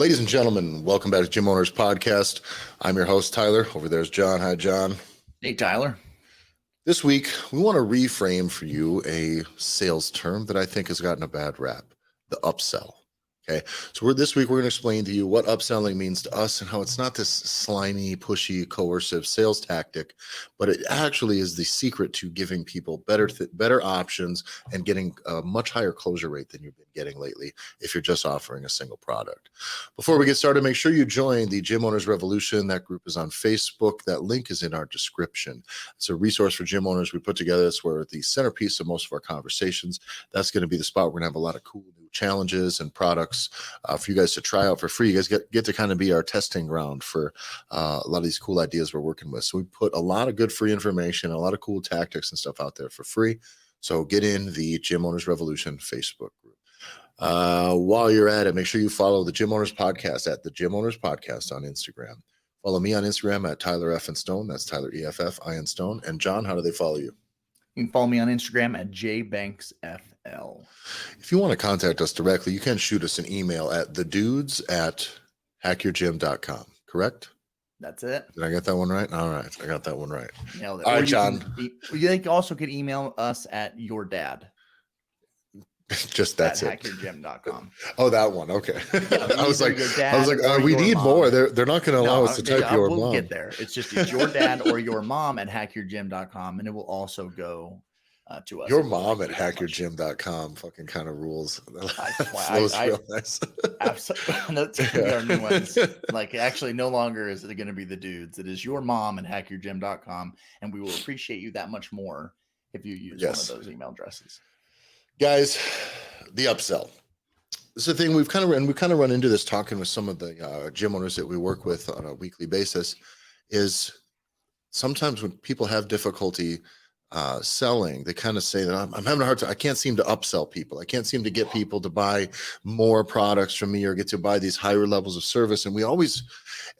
Ladies and gentlemen, welcome back to Gym Owners Podcast. I'm your host, Tyler. Over there's John. Hi, John. Hey, Tyler. This week, we want to reframe for you a sales term that I think has gotten a bad rap, the upsell. Okay, so this week we're going to explain to you what upselling means to us and how it's not this slimy, pushy, coercive sales tactic, but it actually is the secret to giving people better options and getting a much higher closure rate than you've been getting lately if you're just offering a single product. Before we get started, make sure you join the Gym Owners Revolution. That group is on Facebook. That link is in our description. It's a resource for gym owners we put together. It's where the centerpiece of most of our conversations. That's going to be the spot. We're going to have a lot of cool new challenges and products for you guys to try out for free. You guys get to kind of be our testing ground for a lot of these cool ideas we're working with. So we put a lot of good free information, a lot of cool tactics and stuff out there for free. So get in the Gym Owners Revolution Facebook group. While you're at it, make sure you follow the Gym Owners Podcast at the Gym Owners Podcast on Instagram. Follow me on Instagram at Tyler F. and Stone. That's Tyler EFF, I and Stone. And John, how do they follow you? You can follow me on Instagram at jbanksfl. If you want to contact us directly, you can shoot us an email at thedudes@hackyourgym.com, correct? That's it. Did I get that one right? All right. I got that one right. Nailed it. All right, John. You also can email us at your dad. Just that's at it. hackyourgym.com. Oh, that one. Okay. Yeah, I was like, we need mom. more. They're not going to allow us to type your we'll mom. Get there. It's your dad or your mom at hackyourgym.com, and it will also go to us. Your mom at hackyourgym.com fucking kind of rules. Real nice. Absolutely. That's our new ones. Like, actually, no longer is it going to be the dudes. It is your mom at hackyourgym.com, and we will appreciate you that much more if you use one of those email addresses. Guys, the upsell. This is the thing we've kind of run into this talking with some of the gym owners that we work with on a weekly basis. Is sometimes when people have difficulty selling, they kind of say that I'm having a hard time. I can't seem to upsell people. I can't seem to get people to buy more products from me or get to buy these higher levels of service. And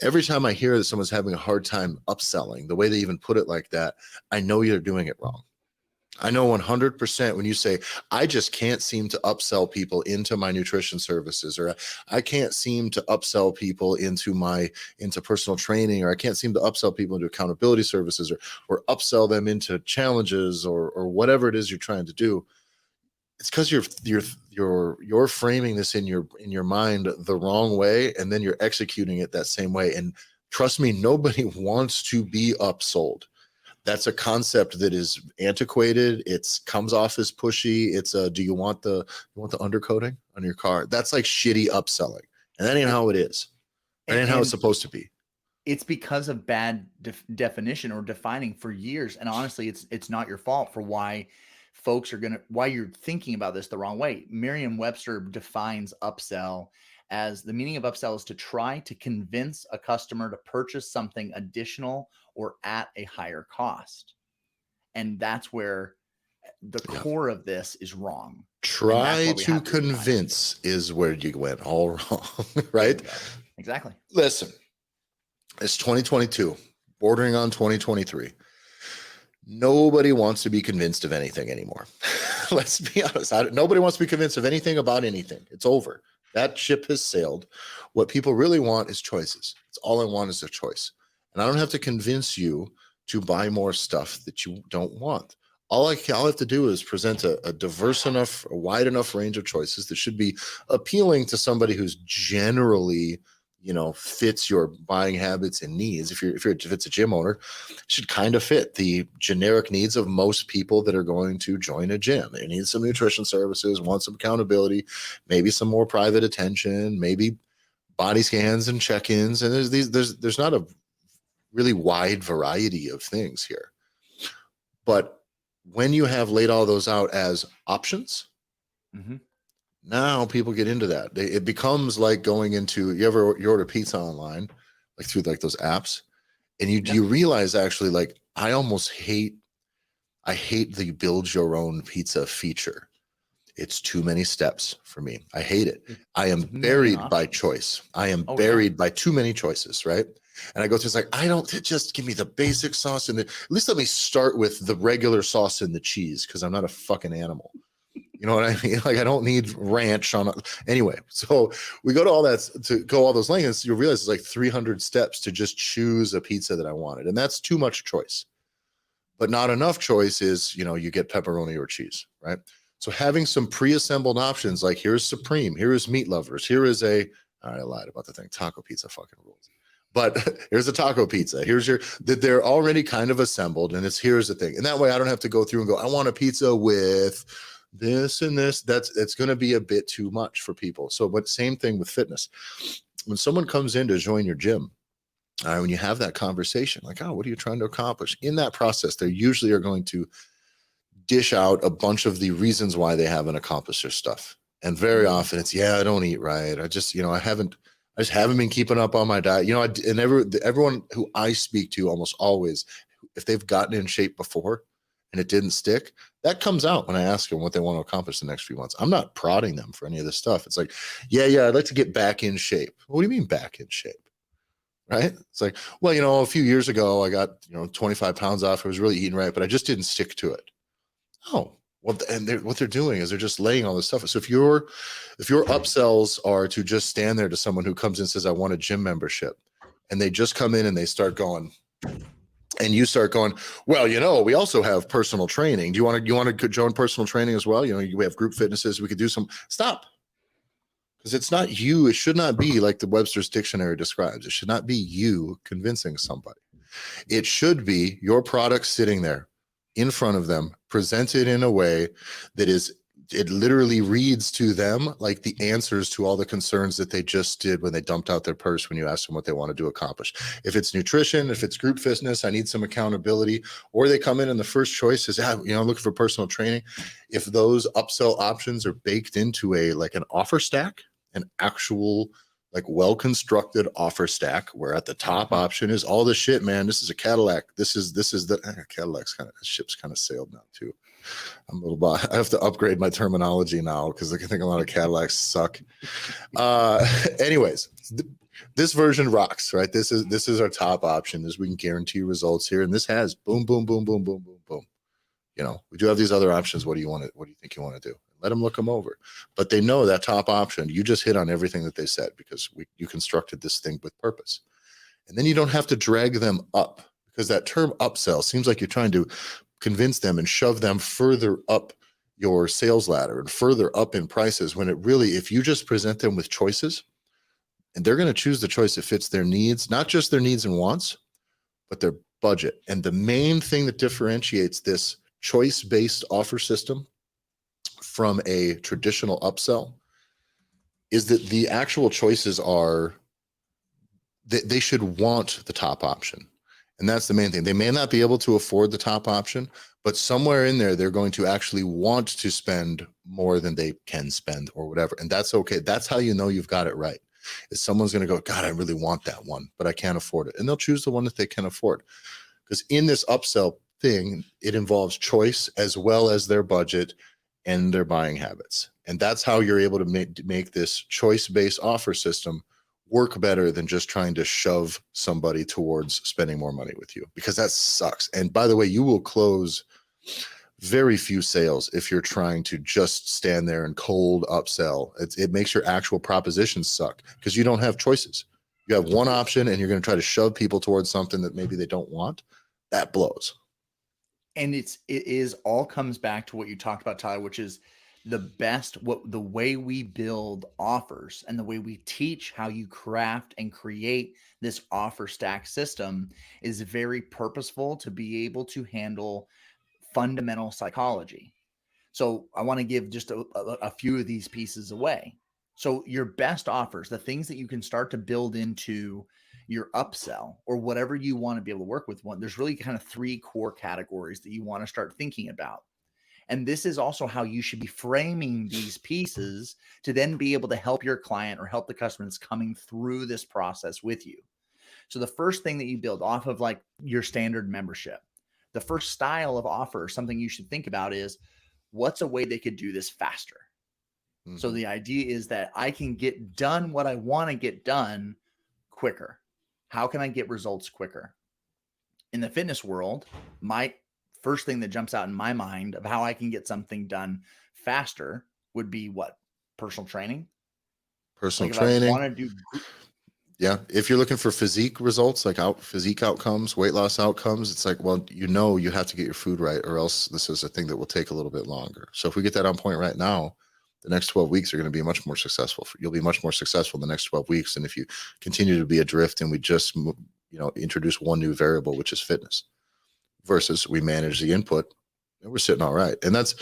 every time I hear that someone's having a hard time upselling, the way they even put it like that, I know you're doing it wrong. I know 100% when you say, I just can't seem to upsell people into my nutrition services, or I can't seem to upsell people into personal training, or I can't seem to upsell people into accountability services, or upsell them into challenges or whatever it is you're trying to do. It's because you're framing this in your mind the wrong way, and then you're executing it that same way. And trust me, nobody wants to be upsold. That's a concept that is antiquated. It comes off as pushy. It's do you want the undercoating on your car? That's like shitty upselling, and that ain't how it is. That ain't how it's supposed to be. It's because of bad definition or defining for years. And honestly, it's not your fault for why you're thinking about this the wrong way. Merriam-Webster defines upsell as the meaning of upsell is to try to convince a customer to purchase something additional or at a higher cost. And that's where the core of this is wrong. Try to convince is where you went all wrong, right? Exactly. Listen, it's 2022, bordering on 2023. Nobody wants to be convinced of anything anymore. Let's be honest. Nobody wants to be convinced of anything about anything. It's over. That ship has sailed. What people really want is choices. It's all I want is a choice. And I don't have to convince you to buy more stuff that you don't want. All I have to do is present a diverse enough, a wide enough range of choices that should be appealing to somebody who's generally, fits your buying habits and needs. If it's a gym owner, it should kind of fit the generic needs of most people that are going to join a gym. They need some nutrition services, want some accountability, maybe some more private attention, maybe body scans and check-ins. And there's not a really wide variety of things here. But when you have laid all those out as options, now people get into that. It becomes like going into, you order pizza online, like through like those apps, and you realize actually, like, I hate the build your own pizza feature. It's too many steps for me. I hate it. I am buried by choice. I am buried by too many choices, right? And I go through, it's like, I don't, just give me the basic sauce at least let me start with the regular sauce and the cheese, because I'm not a fucking animal. You know what I mean? Like I don't need ranch on anyway. So we go to all that to go all those lengths. You realize it's like 300 steps to just choose a pizza that I wanted. And that's too much choice, but not enough choice is, you get pepperoni or cheese, right? So having some pre-assembled options, like here's Supreme, here is Meat Lovers, here is all right, I lied about the thing. Taco pizza fucking rules. But here's a taco pizza. That they're already kind of assembled, and here's the thing. And that way I don't have to go through and go, I want a pizza with this and this. It's going to be a bit too much for people. So, but same thing with fitness. When someone comes in to join your gym, when you have that conversation, like, oh, what are you trying to accomplish? In that process, they usually are going to dish out a bunch of the reasons why they haven't accomplished their stuff. And very often it's, I don't eat right. I just haven't been keeping up on my diet. Everyone who I speak to almost always, if they've gotten in shape before and it didn't stick, that comes out when I ask them what they want to accomplish the next few months. I'm not prodding them for any of this stuff. It's like, I'd like to get back in shape. What do you mean back in shape? Right? It's like, well, a few years ago, I got, 25 pounds off. I was really eating right, but I just didn't stick to it. Oh, well, and what they're doing is they're just laying all this stuff. So if your upsells are to just stand there to someone who comes in and says, I want a gym membership, and they just come in and they start going, and you start going, well, we also have personal training. Do you want to join personal training as well? We have group fitnesses. We could do some. Stop. Because it's not you. It should not be like the Webster's Dictionary describes. It should not be you convincing somebody. It should be your product sitting there in front of them, presented in a way that it literally reads to them like the answers to all the concerns that they just did when they dumped out their purse when you asked them what they wanted to accomplish. If it's nutrition, if it's group fitness, I need some accountability, or they come in and the first choice is, I'm looking for personal training. If those upsell options are baked into an offer stack, an actual well-constructed offer stack where at the top option is all the shit, man. This is a Cadillac. This is the Cadillac's ship's kind of sailed now too. I have to upgrade my terminology now because I think a lot of Cadillacs suck. Anyways, this version rocks, right? This is our top option. We can guarantee results here, and this has boom, boom, boom, boom, boom, boom, boom. We do have these other options. What do you think you want to do? Let them look them over. But they know that top option, you just hit on everything that they said because you constructed this thing with purpose. And then you don't have to drag them up, because that term upsell seems like you're trying to convince them and shove them further up your sales ladder and further up in prices, when it really, if you just present them with choices, and they're going to choose the choice that fits their needs, not just their needs and wants, but their budget. And the main thing that differentiates this choice-based offer system from a traditional upsell is that the actual choices are that they should want the top option. And that's the main thing. They may not be able to afford the top option, but somewhere in there, they're going to actually want to spend more than they can spend or whatever. And that's okay. That's how you know you've got it right. Is someone's going to go, God, I really want that one, but I can't afford it. And they'll choose the one that they can afford. Because in this upsell thing, it involves choice as well as their budget and their buying habits. And that's how you're able to make this choice-based offer system work better than just trying to shove somebody towards spending more money with you, because that sucks. And by the way, you will close very few sales if you're trying to just stand there and cold upsell. It makes your actual propositions suck because you don't have choices. You have one option and you're going to try to shove people towards something that maybe they don't want. That blows. And it is all comes back to what you talked about, Tyler, which is the way we build offers and the way we teach how you craft and create this offer stack system is very purposeful to be able to handle fundamental psychology. So I want to give just a few of these pieces away. So your best offers, the things that you can start to build into your upsell or whatever you want to be able to work with, there's really kind of three core categories that you want to start thinking about. And this is also how you should be framing these pieces to then be able to help your client or help the customer that's coming through this process with you. So the first thing that you build off of like your standard membership, the first style of offer, something you should think about is, what's a way they could do this faster? Mm-hmm. So the idea is that I can get done what I want to get done quicker. How can I get results quicker? In the fitness world, my first thing that jumps out in my mind of how I can get something done faster would be what? Personal training. Personal Like if I training. want to do, Yeah. If you're looking for physique results, like physique outcomes, weight loss outcomes, it's like, well, you have to get your food right, or else this is a thing that will take a little bit longer. So if we get that on point right now, the next 12 weeks are going to be much more successful. You'll be much more successful in the next 12 weeks. And if you continue to be adrift and we just, introduce one new variable, which is fitness, versus we manage the input, and we're sitting all right. And that's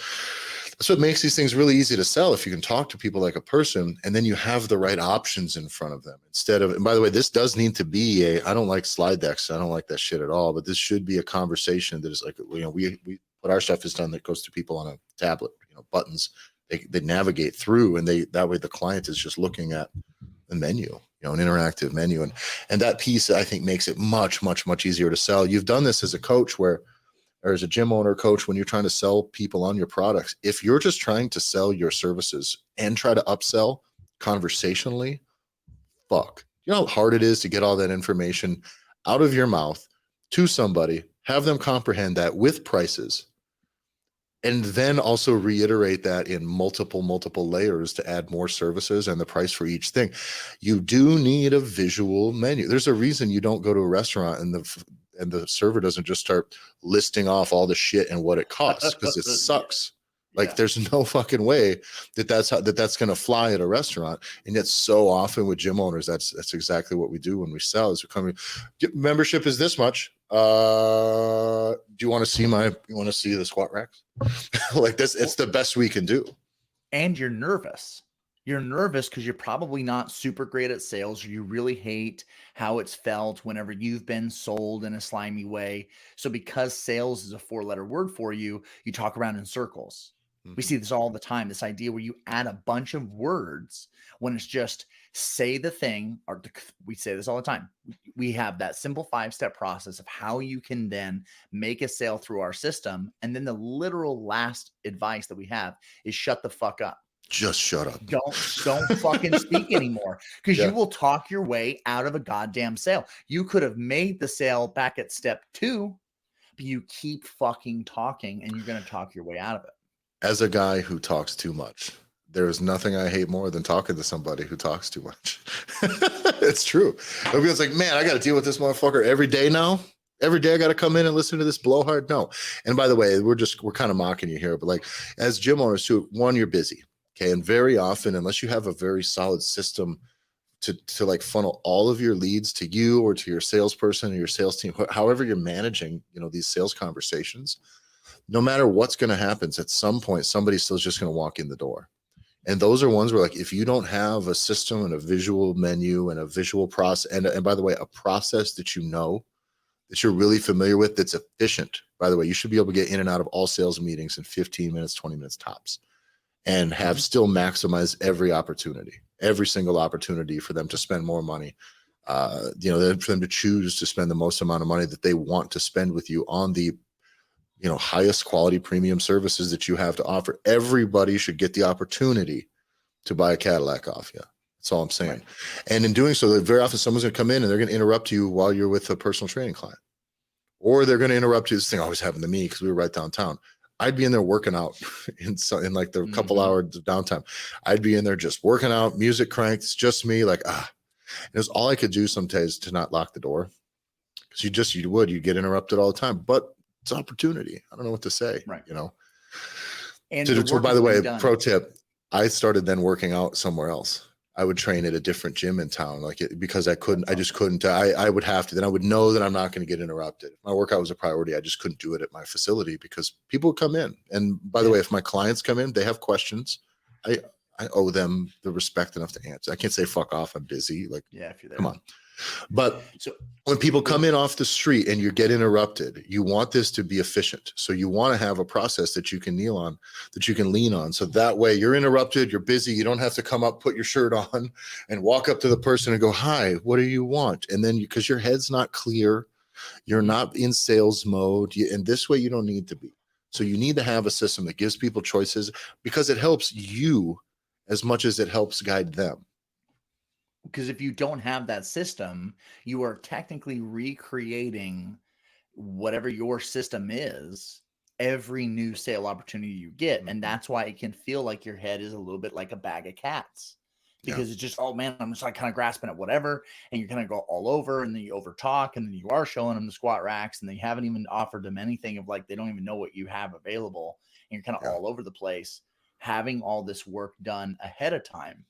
what makes these things really easy to sell. If you can talk to people like a person, and then you have the right options in front of them instead of, and by the way, this does need to be I don't like slide decks. I don't like that shit at all, but this should be a conversation that is like, we what our stuff is done that goes to people on a tablet, buttons, they navigate through, and that way the client is just looking at the menu, an interactive menu. And that piece, I think, makes it much, much, much easier to sell. You've done this as a coach or as a gym owner coach, when you're trying to sell people on your products. If you're just trying to sell your services and try to upsell conversationally, fuck. You know how hard it is to get all that information out of your mouth to somebody, have them comprehend that with prices, and then also reiterate that in multiple layers to add more services and the price for each thing. You do need a visual menu. There's a reason you don't go to a restaurant and the server doesn't just start listing off all the shit and what it costs, because it sucks. Like there's no fucking way that's going to fly at a restaurant. And yet so often with gym owners, that's exactly what we do when we sell. Is we come, membership is this much. Do you want to see the squat racks? Like this, it's the best we can do. And you're nervous. You're nervous because you're probably not super great at sales, or you really hate how it's felt whenever you've been sold in a slimy way. So because sales is a 4-letter word for you, you talk around in circles. We see this all the time, this idea where you add a bunch of words when it's just say the thing, or we say this all the time. We have that simple 5-step process of how you can then make a sale through our system. And then the literal last advice that we have is shut the fuck up. Just shut up. Don't fucking speak anymore, because you will talk your way out of a goddamn sale. You could have made the sale back at step 2, but you keep fucking talking, and you're going to talk your way out of it. As a guy who talks too much, there is nothing I hate more than talking to somebody who talks too much. It's true. Everybody's like, man, I got to deal with this motherfucker every day now. Every day I got to come in and listen to this blowhard. No. And by the way, we're kind of mocking you here, but like as gym owners too, one, you're busy. Okay. And very often, unless you have a very solid system to like funnel all of your leads to you or to your salesperson or your sales team, however you're managing, these sales conversations, no matter what's going to happen, at some point, somebody's still just going to walk in the door. And those are ones where, like, if you don't have a system and a visual menu and a visual process, and by the way, a process that that you're really familiar with, that's efficient. By the way, you should be able to get in and out of all sales meetings in 15 minutes, 20 minutes tops, and have still maximize every single opportunity for them to spend more money. For them to choose to spend the most amount of money that they want to spend with you on the highest quality premium services that you have to offer. Everybody should get the opportunity to buy a Cadillac off you. That's all I'm saying. Right. And in doing so, very often someone's going to come in and they're going to interrupt you while you're with a personal training client, or they're going to interrupt you. This thing always happened to me because we were right downtown. I'd be in there working out in like the couple hours of downtime. I'd be in there just working out, music cranked. It's just me, like, And it was all I could do sometimes to not lock the door, because you'd get interrupted all the time. But it's opportunity. I don't know what to say, right? And so by the way, pro tip, I started then working out somewhere else. I would train at a different gym in town, because I just couldn't. I would have to. Then I would know that I'm not going to get interrupted. If my workout was a priority, I just couldn't do it at my facility, because people would come in. And by the way, if my clients come in, they have questions. I owe them the respect enough to answer. I can't say fuck off, I'm busy. Like, if you're there, come on. But when people come in off the street and you get interrupted, you want this to be efficient. So you want to have a process that you can lean on. So that way you're interrupted, you're busy, you don't have to come up, put your shirt on and walk up to the person and go, hi, what do you want? And then because your head's not clear, you're not in sales mode. And this way you don't need to be. So you need to have a system that gives people choices, because it helps you as much as it helps guide them. Because if you don't have that system, you are technically recreating whatever your system is every new sale opportunity you get. And Mhm. that's why it can feel like your head is a little bit like a bag of cats, Yeah. because it's just, oh man, I'm just like kind of grasping at whatever. And you're kind of go all over, and then you over talk, and then you are showing them the squat racks, and they haven't even offered them anything of like, they don't even know what you have available. And you're kind of Yeah. all over the place. Having all this work done ahead of time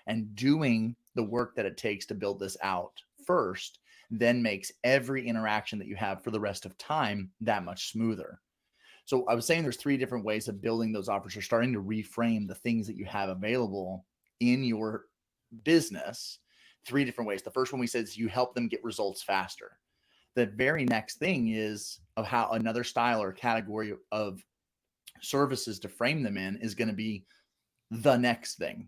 and doing the work that it takes to build this out first then makes every interaction that you have for the rest of time that much smoother. So I was saying there's three different ways of building those offers. You're starting to reframe the things that you have available in your business. Three different ways. The first one we said is you help them get results faster. The very next thing is of how another style or category of services to frame them in is going to be the next thing.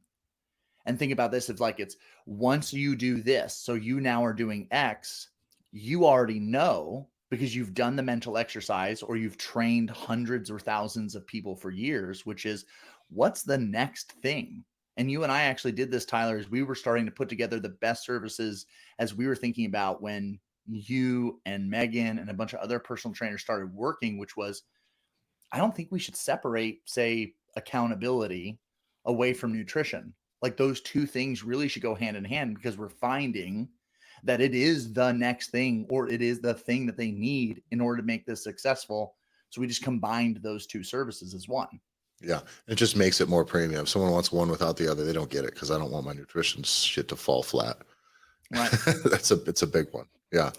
And think about this, it's like, it's once you do this, so you now are doing X, you already know because you've done the mental exercise or you've trained hundreds or thousands of people for years, which is what's the next thing. And you and I actually did this, Tyler, as we were starting to put together the best services, as we were thinking about when you and Megan and a bunch of other personal trainers started working, which was, I don't think we should separate, say, accountability away from nutrition. Like those two things really should go hand in hand, because we're finding that it is the next thing, or it is the thing that they need in order to make this successful. So we just combined those two services as one. Yeah. It just makes it more premium. If someone wants one without the other, they don't get it, because I don't want my nutrition shit to fall flat. Right. It's a big one. Yeah.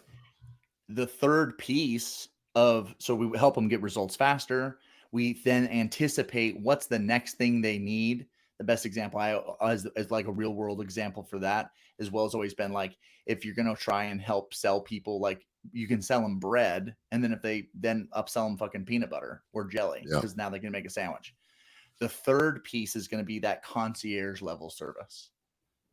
The third piece of, so we help them get results faster. We then anticipate what's the next thing they need. The best example as like a real world example for that, as well, has always been like, if you're going to try and help sell people, like you can sell them bread, and then if they then upsell them fucking peanut butter or jelly, Yeah. because now they can make a sandwich. The third piece is going to be that concierge level service.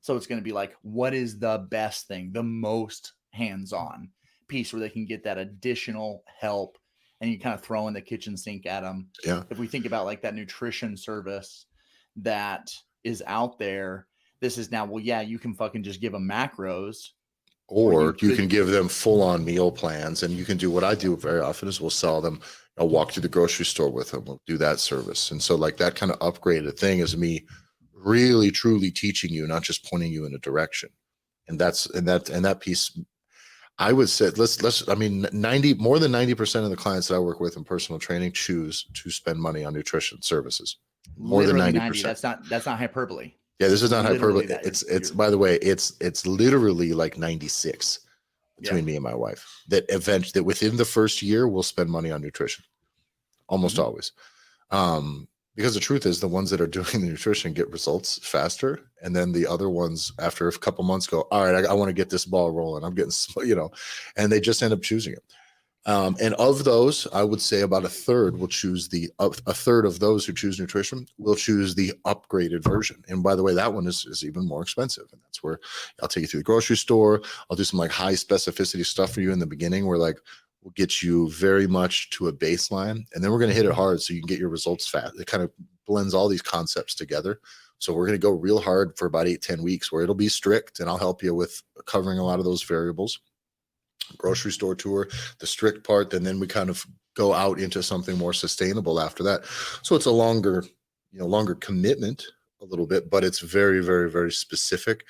So it's going to be like, what is the best thing, the most hands-on piece where they can get that additional help, and you kind of throw in the kitchen sink at them. Yeah. If we think about like that nutrition service that is out there, this is now, well, yeah, you can fucking just give them macros, or you Or you could, can give them full on meal plans, and you can do what I do very often is we'll sell them. I'll walk through the grocery store with them. We'll do that service. And so like that kind of upgraded thing is me really truly teaching you, not just pointing you in a direction. And that piece, I would say, let's, I mean, 90, more than 90% of the clients that I work with in personal training choose to spend money on nutrition services. More than literally 90. 90%. That's not hyperbole. Yeah, this It's is not literally hyperbole. that. It's by the way, it's literally like 96 Yeah. between me and my wife that within the first year we'll spend money on nutrition. Almost always. Because the truth is the ones that are doing the nutrition get results faster. And then the other ones after a couple months go, all right, I want to get this ball rolling. I'm getting, and they just end up choosing it. And of those, I would say about a third will choose a third of those who choose nutrition will choose the upgraded version. And by the way, that one is even more expensive. And that's where I'll take you through the grocery store. I'll do some like high specificity stuff for you in the beginning, where like we'll get you very much to a baseline, and then we're going to hit it hard so you can get your results fast. It kind of blends all these concepts together. So we're going to go real hard for about 8-10 weeks where it'll be strict, and I'll help you with covering a lot of those variables. Grocery store tour, the strict part, and then we kind of go out into something more sustainable after that. So it's a longer commitment a little bit, but it's very, very, very specific.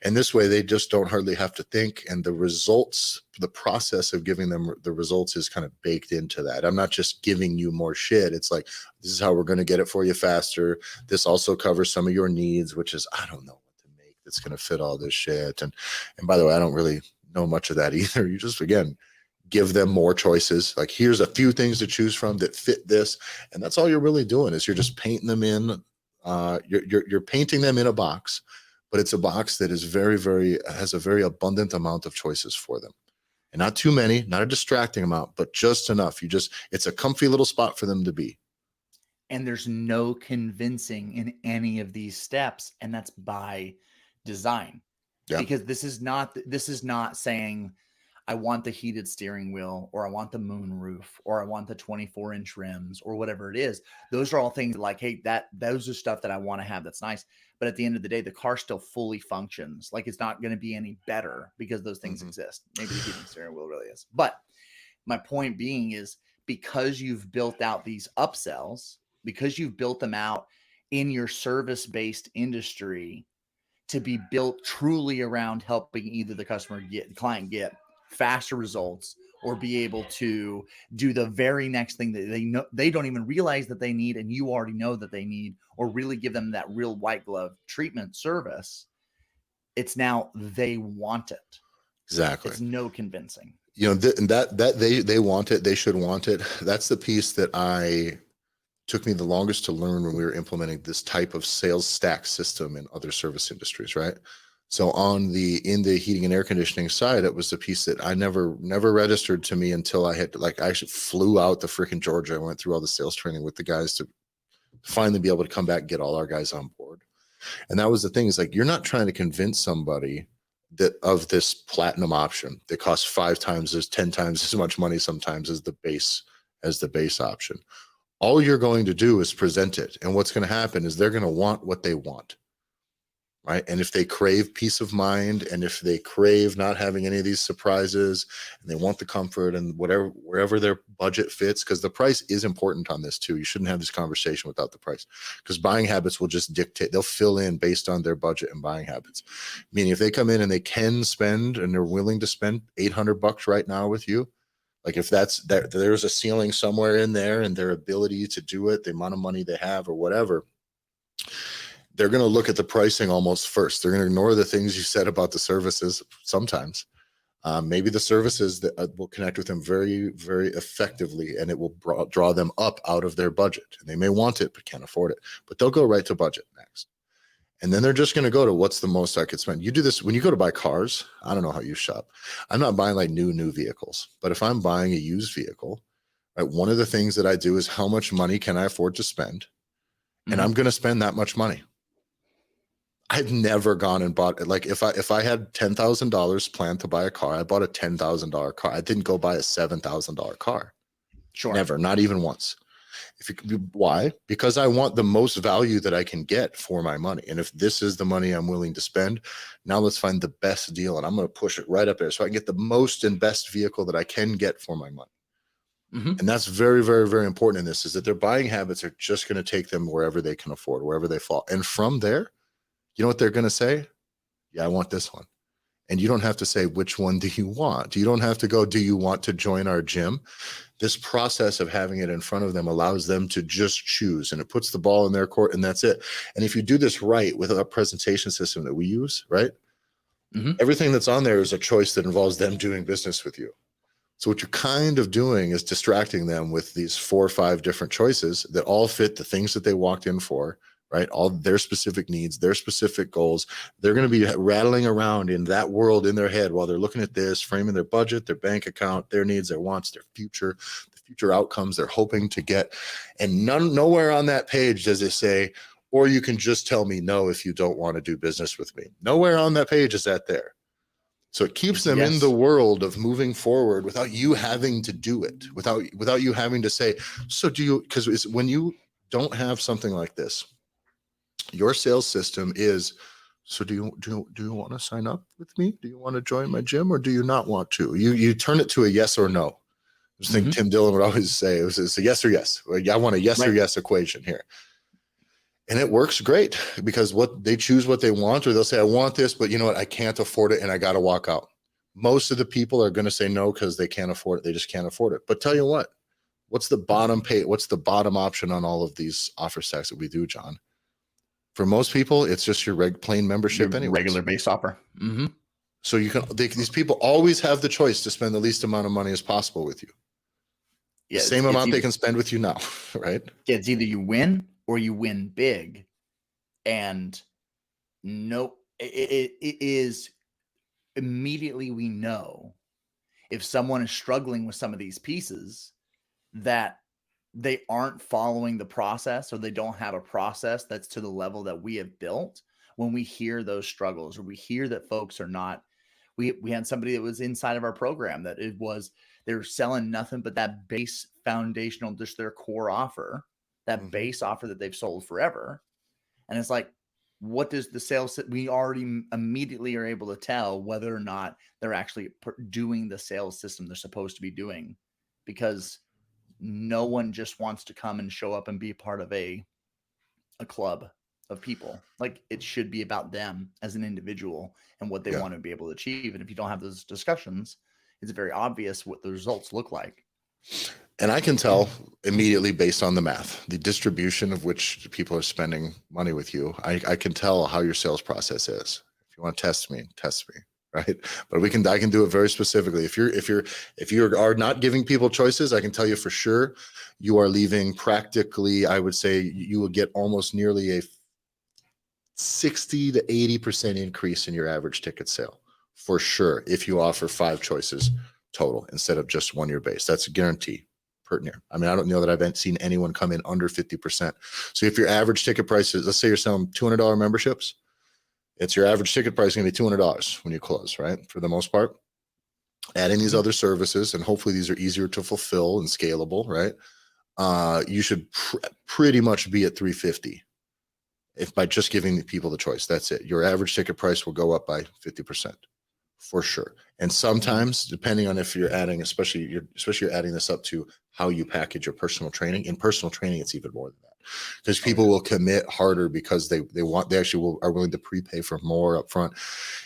And this way they just don't hardly have to think. And the results, the process of giving them the results is kind of baked into that. I'm not just giving you more shit. It's like, this is how we're going to get it for you faster. This also covers some of your needs, which is, I don't know what to make that's going to fit all this shit. And by the way, I don't really know much of that either. You just, again, give them more choices. Like, here's a few things to choose from that fit this. And that's all you're really doing is you're just painting them in. You're painting them in a box, but it's a box that is very, very, has a very abundant amount of choices for them. And not too many, not a distracting amount, but just enough. It's a comfy little spot for them to be. And there's no convincing in any of these steps. And that's by design. Yeah. Because this is not saying I want the heated steering wheel, or I want the moon roof, or I want the 24-inch rims, or whatever it is. Those are all things like, hey, those are stuff that I want to have. That's nice. But at the end of the day, the car still fully functions. Like, it's not going to be any better because those things exist. Maybe the heated steering wheel really is. But my point being is, because you've built out these upsells, because you've built them out in your service-based industry to be built truly around helping either the client get faster results or be able to do the very next thing that they know they don't even realize that they need, and you already know that they need, or really give them that real white glove treatment service. It's now they want it. Exactly. It's no convincing. That they want it, they should want it. That's the piece that took me the longest to learn when we were implementing this type of sales stack system in other service industries, right? So in the heating and air conditioning side, it was the piece that I never registered to me until I actually flew out to freaking Georgia. I went through all the sales training with the guys to finally be able to come back and get all our guys on board. And that was the thing, is like, you're not trying to convince somebody that of this platinum option that costs 5 times 10 times as much money sometimes as the base option. All you're going to do is present it. And what's going to happen is they're going to want what they want, right? And if they crave peace of mind, and if they crave not having any of these surprises, and they want the comfort and wherever their budget fits, because the price is important on this too. You shouldn't have this conversation without the price, because buying habits will just dictate. They'll fill in based on their budget and buying habits. Meaning if they come in and they can spend and they're willing to spend $800 right now with you, like if there's a ceiling somewhere in there and their ability to do it, the amount of money they have or whatever, they're going to look at the pricing almost first. They're going to ignore the things you said about the services sometimes. Maybe the services that will connect with them very, very effectively, and it will draw them up out of their budget. And they may want it, but can't afford it. But they'll go right to budget next. And then they're just going to go to what's the most I could spend. You do this when you go to buy cars. I don't know how you shop. I'm not buying like new vehicles, but if I'm buying a used vehicle, right, one of the things that I do is how much money can I afford to spend? And I'm going to spend that much money. I've never gone and bought, like, if I had $10,000 planned to buy a car, I bought a $10,000 car. I didn't go buy a $7,000 car. Sure. Never, not even once. Why? Because I want the most value that I can get for my money. And if this is the money I'm willing to spend, now let's find the best deal. And I'm going to push it right up there so I can get the most and best vehicle that I can get for my money. And that's very, very, very important in this, is that their buying habits are just going to take them wherever they can afford, wherever they fall. And from there, you know what they're going to say? Yeah, I want this one. And you don't have to say, which one do you want? You don't have to go, do you want to join our gym? This process of having it in front of them allows them to just choose, and it puts the ball in their court, and that's it. And if you do this right with a presentation system that we use, right? Everything that's on there is a choice that involves them doing business with you. So what you're kind of doing is distracting them with these 4 or 5 different choices that all fit the things that they walked in for, right? All their specific needs, their specific goals. They're going to be rattling around in that world in their head while they're looking at this, framing their budget, their bank account, their needs, their wants, their future, the future outcomes they're hoping to get. And nowhere on that page does it say, or you can just tell me no if you don't want to do business with me. Nowhere on that page is that there. So it keeps them in the world of moving forward without you having to do it, without you having to say, so do you, because when you don't have something like this, your sales system is, so do you want to sign up with me? Do you want to join my gym, or do you not want to? You turn it to a yes or no. I just think Tim Dillon would always say it's a yes or yes. I want a yes or yes equation here. And it works great, because they choose what they want, or they'll say, I want this, but you know what? I can't afford it and I got to walk out. Most of the people are going to say no because they can't afford it. They just can't afford it. But tell you what, what's the bottom option on all of these offer stacks that we do, John? For most people, it's just your plain membership anyway. Regular base offer. So these people always have the choice to spend the least amount of money as possible with you. Yeah, the same amount they can spend with you now, right? Yeah, it's either you win or you win big. And no, it is immediately, we know if someone is struggling with some of these pieces that they aren't following the process, or they don't have a process that's to the level that we have built. When we hear those struggles, or we hear that folks are not, we had somebody that was inside of our program that they're selling nothing but that base foundational, just their core offer, that base offer that they've sold forever. And it's like, what does the sales, we already immediately are able to tell whether or not they're actually doing the sales system they're supposed to be doing, because no one just wants to come and show up and be part of a club of people. Like, it should be about them as an individual and what they Yeah. want to be able to achieve. And if you don't have those discussions, it's very obvious what the results look like. And I can tell immediately based on the math, the distribution of which people are spending money with you. I can tell how your sales process is. If you want to test me, right? But I can do it very specifically. If you are not giving people choices, I can tell you for sure, you are leaving practically, I would say you will get almost nearly a 60 to 80% increase in your average ticket sale for sure. If you offer 5 choices total instead of just 1 year base, that's a guarantee. I mean, I don't know that I've seen anyone come in under 50%. So if your average ticket price is, let's say you're selling $200 memberships, it's your average ticket price going to be $200 when you close, right? For the most part, adding these other services, and hopefully these are easier to fulfill and scalable, right? You should pretty much be at 350 if by just giving the people the choice. That's it. Your average ticket price will go up by 50%. For sure. And sometimes, depending on if you're adding, especially you're adding this up to how you package your personal training. In personal training, it's even more than that, because people will commit harder because they are willing to prepay for more upfront.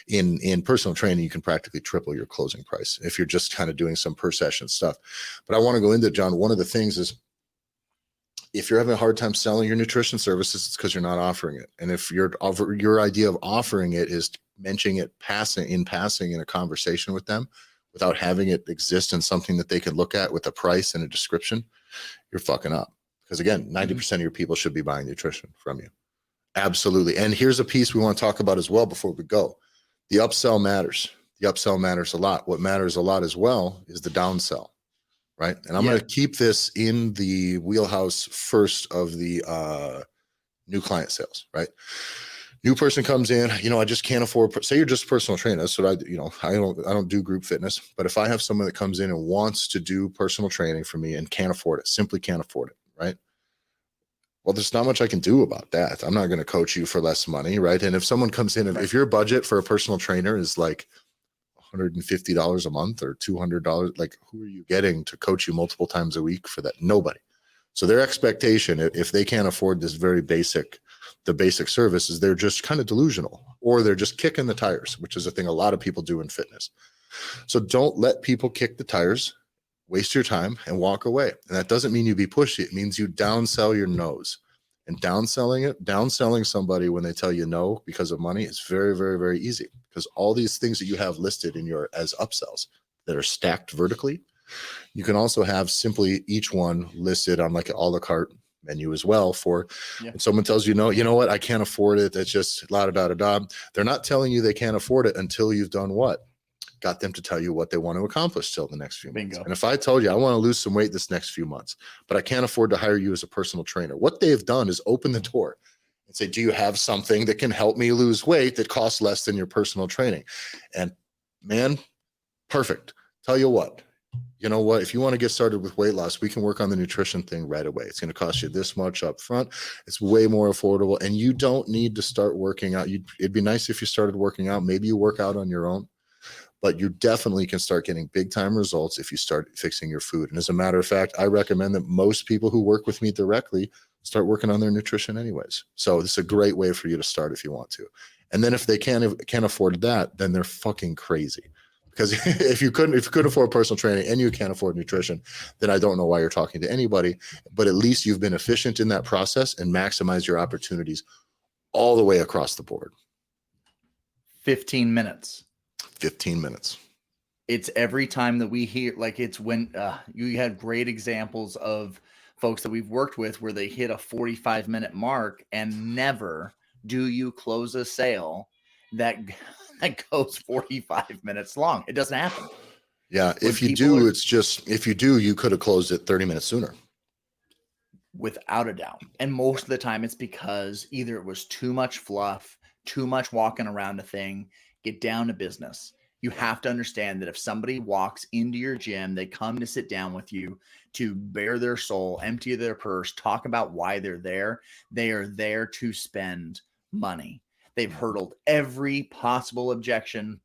In personal training, you can practically triple your closing price if you're just kind of doing some per session stuff. But I want to go into, John, one of the things is, if you're having a hard time selling your nutrition services, it's because you're not offering it. And if your idea of offering it is mentioning it passing in a conversation with them without having it exist in something that they can look at with a price and a description, you're fucking up. Because again, 90% of your people should be buying nutrition from you. Absolutely. And here's a piece we want to talk about as well before we go. The upsell matters. The upsell matters a lot. What matters a lot as well is the downsell. Right. And I'm going to keep this in the wheelhouse first of the new client sales. Right. New person comes in, I just can't afford, say you're just a personal trainer. That's what I don't do group fitness, but if I have someone that comes in and wants to do personal training for me and can't afford it, simply can't afford it. Right. Well, there's not much I can do about that. I'm not going to coach you for less money. Right. And if someone comes in, if your budget for a personal trainer is like $150 a month or $200, like, who are you getting to coach you multiple times a week for that? Nobody. So their expectation, if they can't afford this the basic service, is they're just kind of delusional, or they're just kicking the tires, which is a thing a lot of people do in fitness. So don't let people kick the tires, waste your time, and walk away. And that doesn't mean you be pushy. It means you downsell your no's. And downselling somebody when they tell you no because of money is very, very, very easy, because all these things that you have listed in your as upsells that are stacked vertically, you can also have simply each one listed on like an a la carte menu as well for when someone tells you no, you know what, I can't afford it. That's just la da da da da. They're not telling you they can't afford it until you've done what? Got them to tell you what they want to accomplish till the next few months. And if I told you I want to lose some weight this next few months, but I can't afford to hire you as a personal trainer, what they've done is open the door and say, do you have something that can help me lose weight that costs less than your personal training? And man, perfect. Tell you what, if you want to get started with weight loss, we can work on the nutrition thing right away. It's going to cost you this much up front. It's way more affordable, and you don't need to start working out. It'd be nice if you started working out. Maybe you work out on your own, but you definitely can start getting big time results if you start fixing your food. And as a matter of fact, I recommend that most people who work with me directly start working on their nutrition anyways. So this is a great way for you to start if you want to. And then if they can't afford that, then they're fucking crazy. Because if you couldn't afford personal training and you can't afford nutrition, then I don't know why you're talking to anybody. But at least you've been efficient in that process and maximize your opportunities all the way across the board. 15 minutes. 15 minutes. It's every time that we hear, like, it's when you had great examples of folks that we've worked with where they hit a 45-minute mark, and never do you close a sale that goes 45 minutes long. It doesn't happen. Yeah. If you do, you could have closed it 30 minutes sooner. Without a doubt. And most of the time it's because either it was too much fluff, too much walking around a thing. Get down to business. You have to understand that if somebody walks into your gym, they come to sit down with you to bare their soul, empty their purse, talk about why they're there. They are there to spend money. They've hurdled every possible objection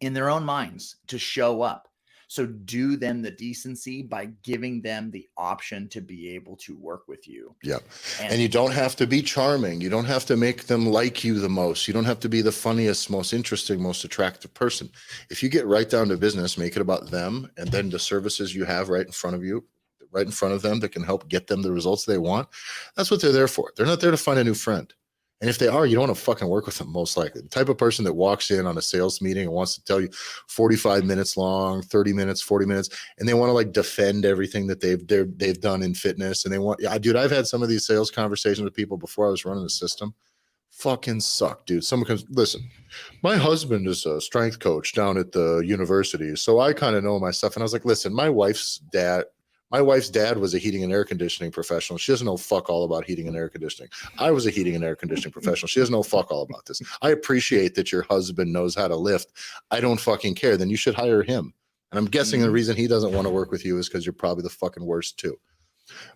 in their own minds to show up. So do them the decency by giving them the option to be able to work with you. Yeah. And you don't have to be charming. You don't have to make them like you the most. You don't have to be the funniest, most interesting, most attractive person. If you get right down to business, make it about them, and then the services you have right in front of you, right in front of them that can help get them the results they want. That's what they're there for. They're not there to find a new friend. And if they are, you don't want to fucking work with them, most likely. The type of person that walks in on a sales meeting and wants to tell you 45 minutes long, 30 minutes, 40 minutes, and they want to like defend everything that they've done in fitness. And they want, yeah, dude, I've had some of these sales conversations with people before I was running the system. Fucking suck, dude. Someone comes, listen, my husband is a strength coach down at the university, so I kind of know my stuff. And I was like, listen, my wife's dad was a heating and air conditioning professional. She doesn't know fuck all about heating and air conditioning. I was a heating and air conditioning professional. She doesn't know fuck all about this. I appreciate that your husband knows how to lift. I don't fucking care. Then you should hire him. And I'm guessing the reason he doesn't want to work with you is because you're probably the fucking worst too.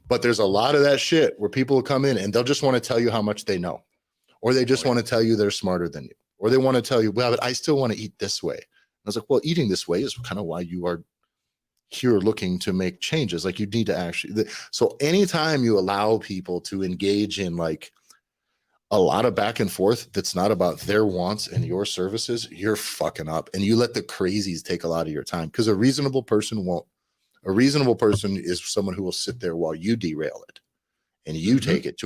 But there's a lot of that shit where people will come in and they'll just want to tell you how much they know, or they just want to tell you they're smarter than you, or they want to tell you, well, but I still want to eat this way. And I was like, well, eating this way is kind of why you are here looking to make changes. Like you need to actually, so anytime you allow people to engage in like a lot of back and forth that's not about their wants and your services, you're fucking up. And you let the crazies take a lot of your time, because a reasonable person won't. A reasonable person is someone who will sit there while you derail it and you take it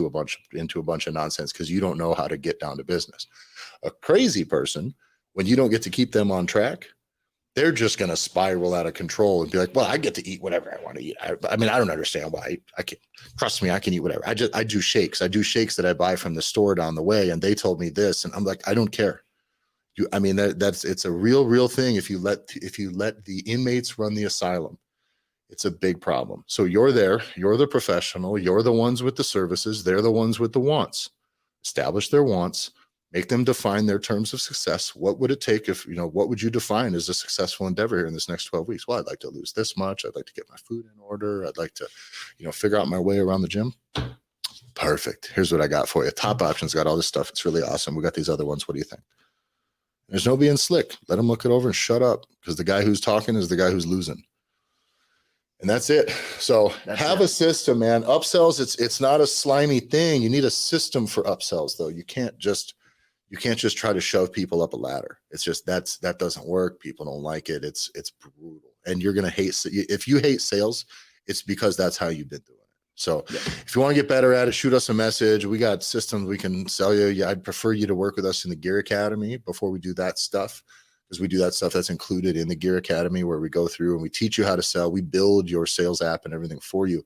into a bunch of nonsense because you don't know how to get down to business. A crazy person, when you don't get to keep them on track, they're just going to spiral out of control and be like, well, I get to eat whatever I want to eat. I mean, I don't understand why I can, trust me, I can eat whatever. I do shakes. I do shakes that I buy from the store down the way. And they told me this, and I'm like, I don't care. I mean, it's a real thing. If you let the inmates run the asylum, it's a big problem. So you're there, you're the professional, you're the ones with the services. They're the ones with the wants. Establish their wants. Make them define their terms of success. What would it take if, what would you define as a successful endeavor here in this next 12 weeks? Well, I'd like to lose this much. I'd like to get my food in order. I'd like to, figure out my way around the gym. Perfect. Here's what I got for you. Top Options got all this stuff. It's really awesome. We got these other ones. What do you think? There's no being slick. Let them look it over and shut up, because the guy who's talking is the guy who's losing. And that's it. So have a system, man. Upsells, it's not a slimy thing. You need a system for upsells, though. You can't just try to shove people up a ladder. It's just that doesn't work. People don't like it. It's brutal. And you're gonna hate, if you hate sales, it's because that's how you've been doing it. So if you want to get better at it, shoot us a message. We got systems we can sell you. Yeah, I'd prefer you to work with us in the Gear Academy before we do that stuff, because we do that stuff that's included in the Gear Academy, where we go through and we teach you how to sell. We build your sales app and everything for you.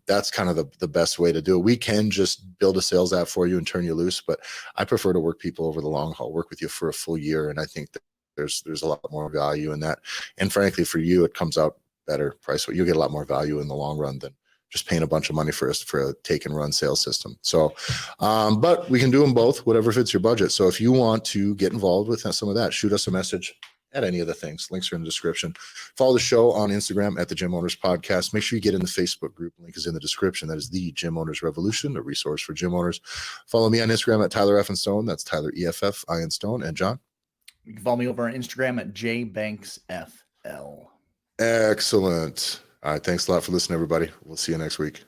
That's kind of the best way to do it. We can just build a sales app for you and turn you loose, but I prefer to work people over the long haul, work with you for a full year. And I think that there's a lot more value in that. And frankly, for you, it comes out better price. You'll get a lot more value in the long run than just paying a bunch of money for a take and run sales system. So, but we can do them both, whatever fits your budget. So if you want to get involved with some of that, shoot us a message at any of the things. Links are in the description. Follow the show on Instagram at the Gym Owners Podcast. Make sure you get in the Facebook group. Link is in the description. That is the Gym Owners Revolution, a resource for gym owners. Follow me on Instagram at Tyler F. Stone. That's Tyler EFF I Stone. And John? You can follow me over on Instagram at jbanksfl. Excellent. All right. Thanks a lot for listening, everybody. We'll see you next week.